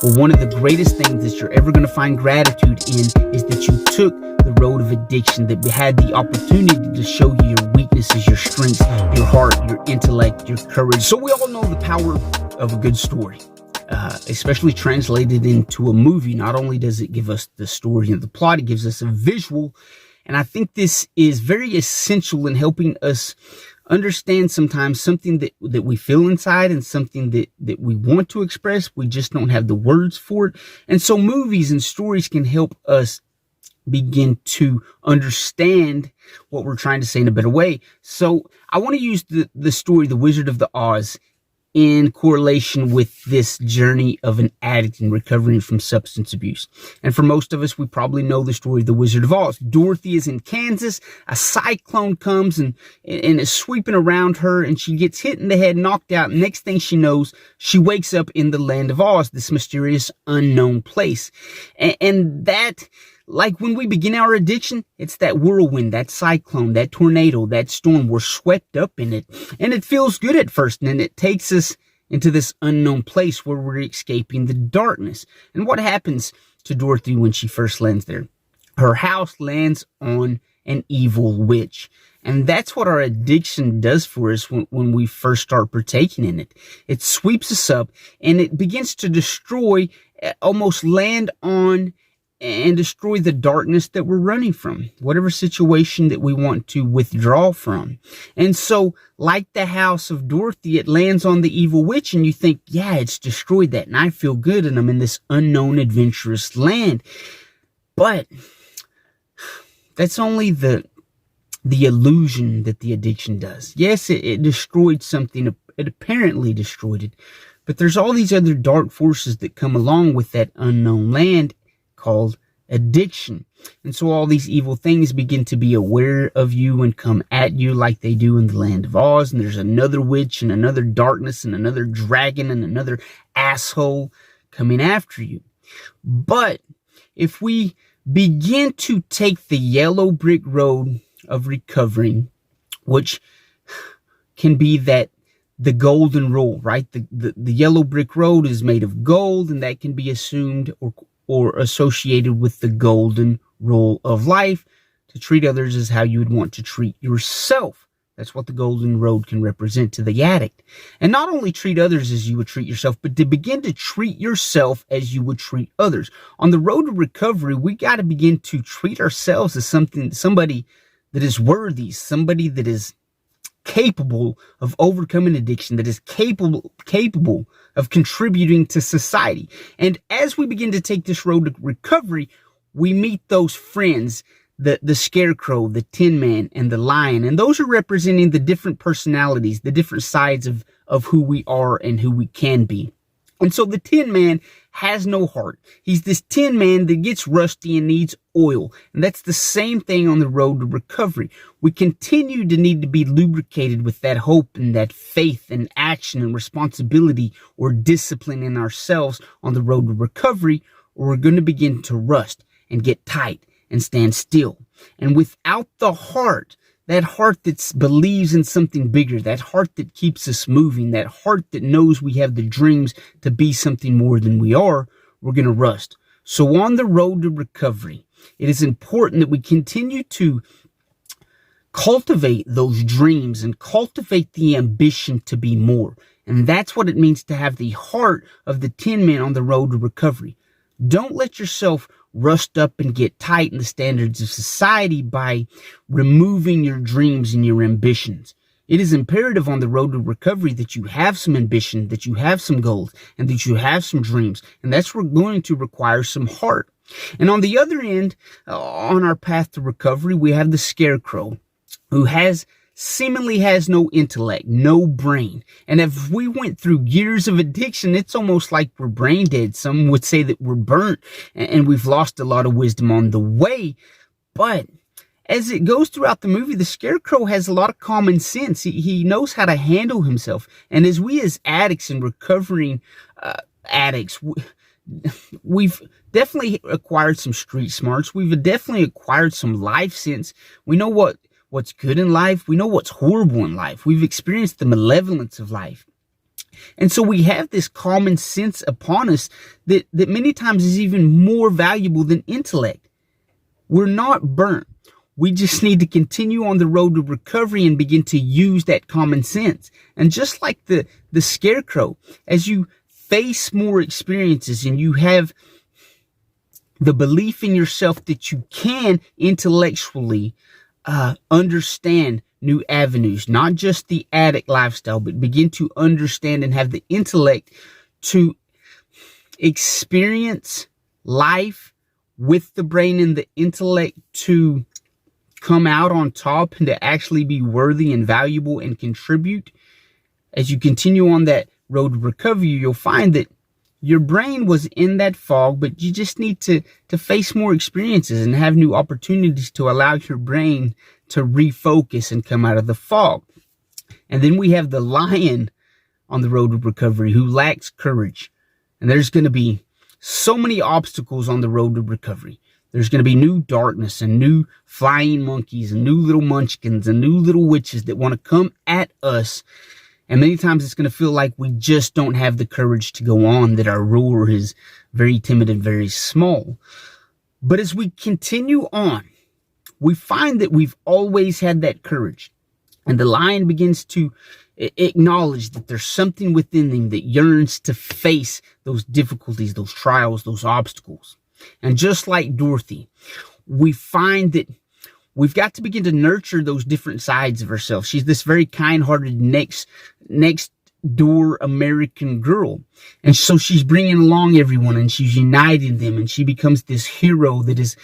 Well, one of the greatest things that you're ever going to find gratitude in is that you took the road of addiction, that had the opportunity to show you your weaknesses, your strengths, your heart, your intellect, your courage. So we all know the power of a good story, especially translated into a movie. Not only does it give us the story and the plot, it gives us a visual. And I think this is very essential in helping us understand sometimes something that we feel inside and something that we want to express. We just don't have the words for it. And so movies and stories can help us begin to understand what we're trying to say in a better way. So I want to use the story, The Wizard of the Oz, in correlation with this journey of an addict and recovering from substance abuse. And for most of us, we probably know the story of the Wizard of Oz. Dorothy is in Kansas. A cyclone comes and is sweeping around her, and she gets hit in the head, knocked out. Next thing she knows, she wakes up in the land of Oz, this mysterious unknown place. And that, like when we begin our addiction, it's that whirlwind, that cyclone, that tornado, that storm. We're swept up in it. And it feels good at first. And then it takes us into this unknown place where we're escaping the darkness. And what happens to Dorothy when she first lands there? Her house lands on an evil witch. And that's what our addiction does for us when we first start partaking in it. It sweeps us up and it begins to destroy, almost land on and destroy the darkness that we're running from, whatever situation that we want to withdraw from. And so, like the house of Dorothy, it lands on the evil witch, and you think, yeah, it's destroyed that, and I feel good, and I'm in this unknown, adventurous land. But that's only the illusion that the addiction does. Yes, it destroyed something. It apparently destroyed it. But there's all these other dark forces that come along with that unknown land, called addiction. And so all these evil things begin to be aware of you and come at you like they do in the land of Oz. And there's another witch and another darkness and another dragon and another asshole coming after you. But if we begin to take the yellow brick road of recovering, which can be that the golden rule, right? The yellow brick road is made of gold, and that can be assumed or associated with the golden rule of life, to treat others as how you would want to treat yourself. That's what the golden road can represent to the addict. And not only treat others as you would treat yourself, but to begin to treat yourself as you would treat others. On the road to recovery, we got to begin to treat ourselves as somebody that is worthy, somebody that is capable of overcoming addiction, that is capable of contributing to society. And as we begin to take this road to recovery, we meet those friends, the scarecrow, the tin man, and the lion. And those are representing the different personalities, the different sides of who we are and who we can be. And so the tin man has no heart. He's this tin man that gets rusty and needs oil. And that's the same thing on the road to recovery. We continue to need to be lubricated with that hope and that faith and action and responsibility or discipline in ourselves on the road to recovery, or we're going to begin to rust and get tight and stand still. And without the heart, that heart that believes in something bigger, that heart that keeps us moving, that heart that knows we have the dreams to be something more than we are, we're going to rust. So on the road to recovery, it is important that we continue to cultivate those dreams and cultivate the ambition to be more. And that's what it means to have the heart of the tin man on the road to recovery. Don't let yourself rust up and get tight in the standards of society by removing your dreams and your ambitions. It is imperative on the road to recovery that you have some ambition, that you have some goals, and that you have some dreams. And that's going to require some heart. And on the other end, on our path to recovery, we have the scarecrow, who seemingly has no intellect, no brain. And if we went through years of addiction, it's almost like we're brain dead. Some would say that we're burnt and we've lost a lot of wisdom on the way. But as it goes throughout the movie, the scarecrow has a lot of common sense. He knows how to handle himself. And as we as addicts and recovering addicts, we've definitely acquired some street smarts. We've definitely acquired some life sense. We know what's good in life. We know what's horrible in life. We've experienced the malevolence of life. And so we have this common sense upon us that many times is even more valuable than intellect. We're not burnt. We just need to continue on the road to recovery and begin to use that common sense. And just like the scarecrow, as you face more experiences and you have the belief in yourself that you can intellectually understand new avenues, not just the addict lifestyle, but begin to understand and have the intellect to experience life with the brain and the intellect to come out on top and to actually be worthy and valuable and contribute. As you continue on that road to recovery, you'll find that your brain was in that fog, but you just need to face more experiences and have new opportunities to allow your brain to refocus and come out of the fog. And then we have the lion on the road to recovery who lacks courage. And there's going to be so many obstacles on the road to recovery. There's going to be new darkness and new flying monkeys and new little munchkins and new little witches that want to come at us. And many times it's going to feel like we just don't have the courage to go on, that our roar is very timid and very small. But as we continue on, we find that we've always had that courage. And the lion begins to acknowledge that there's something within them that yearns to face those difficulties, those trials, those obstacles. And just like Dorothy, we find that we've got to begin to nurture those different sides of ourselves. She's this very kind-hearted next door American girl. And so she's bringing along everyone and she's uniting them, and she becomes this hero that is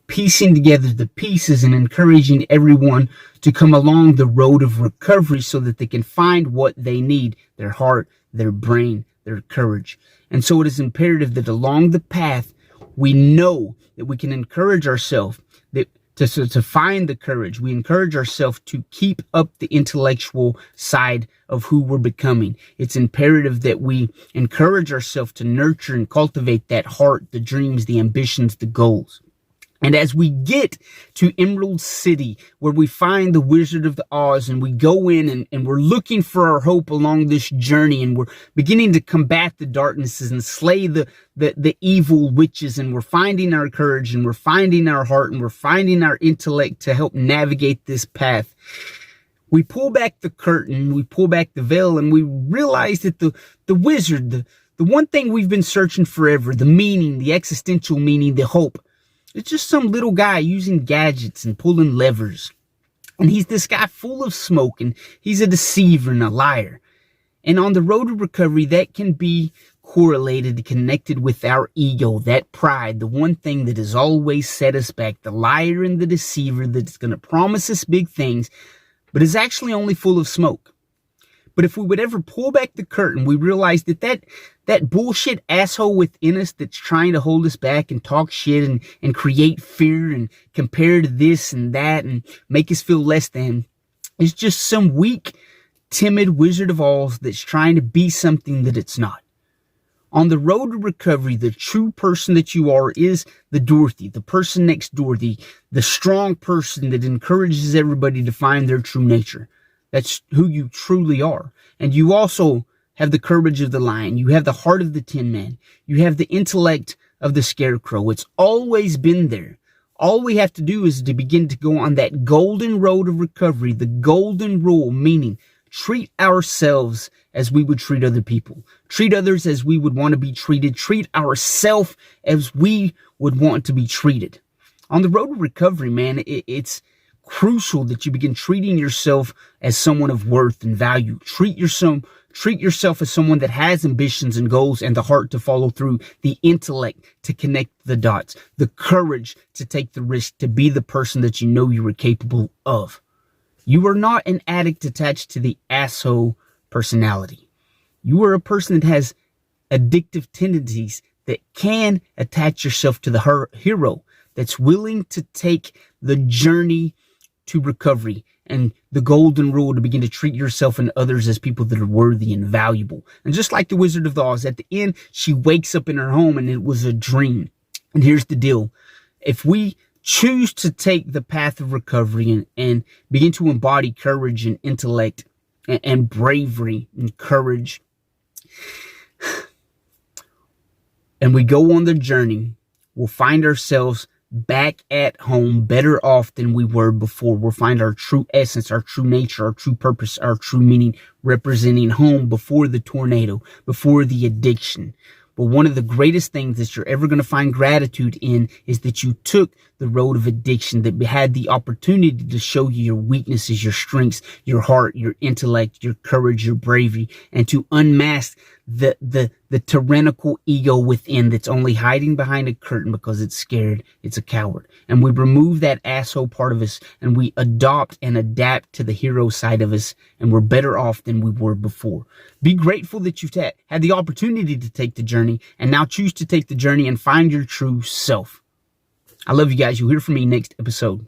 piecing together the pieces and encouraging everyone to come along the road of recovery so that they can find what they need: their heart, their brain, their courage. And so it is imperative that along the path, we know that we can encourage ourselves to find the courage. We encourage ourselves to keep up the intellectual side of who we're becoming. It's imperative that we encourage ourselves to nurture and cultivate that heart, the dreams, the ambitions, the goals. And as we get to Emerald City, where we find the Wizard of Oz, and we go in and we're looking for our hope along this journey, and we're beginning to combat the darknesses and slay the evil witches, and we're finding our courage, and we're finding our heart, and we're finding our intellect to help navigate this path. We pull back the curtain, we pull back the veil, and we realize that the wizard, the one thing we've been searching forever, the meaning, the existential meaning, the hope, it's just some little guy using gadgets and pulling levers. And he's this guy full of smoke, and he's a deceiver and a liar. And on the road to recovery, that can be correlated, connected with our ego, that pride, the one thing that has always set us back, the liar and the deceiver that's going to promise us big things, but is actually only full of smoke. But if we would ever pull back the curtain, we realize that bullshit asshole within us that's trying to hold us back and talk shit and create fear and compare to this and that and make us feel less than is just some weak, timid Wizard of Oz that's trying to be something that it's not. On the road to recovery, the true person that you are is the Dorothy, the person next door, the strong person that encourages everybody to find their true nature. That's who you truly are. And you also have the courage of the lion. You have the heart of the Tin Man. You have the intellect of the scarecrow. It's always been there. All we have to do is to begin to go on that golden road of recovery, the golden rule, meaning treat ourselves as we would treat other people. Treat others as we would want to be treated. Treat ourselves as we would want to be treated. On the road to recovery, man, it's crucial that you begin treating yourself as someone of worth and value. Treat yourself as someone that has ambitions and goals and the heart to follow through, the intellect to connect the dots, the courage to take the risk, to be the person that you know you are capable of. You are not an addict attached to the asshole personality. You are a person that has addictive tendencies that can attach yourself to the hero that's willing to take the journey to recovery and the golden rule to begin to treat yourself and others as people that are worthy and valuable. And just like the Wizard of Oz, at the end, she wakes up in her home and it was a dream. And here's the deal. If we choose to take the path of recovery and begin to embody courage and intellect and bravery and courage. And we go on the journey, we'll find ourselves back at home better off than we were before. We'll find our true essence, our true nature, our true purpose, our true meaning, representing home before the tornado, before the addiction. But one of the greatest things that you're ever going to find gratitude in is that you took the road of addiction, that had the opportunity to show you your weaknesses, your strengths, your heart, your intellect, your courage, your bravery, and to unmask the tyrannical ego within that's only hiding behind a curtain because it's scared, it's a coward. And we remove that asshole part of us and we adopt and adapt to the hero side of us, and we're better off than we were before. Be grateful that you've had the opportunity to take the journey, and now choose to take the journey and find your true self. I love you guys. You'll hear from me next episode.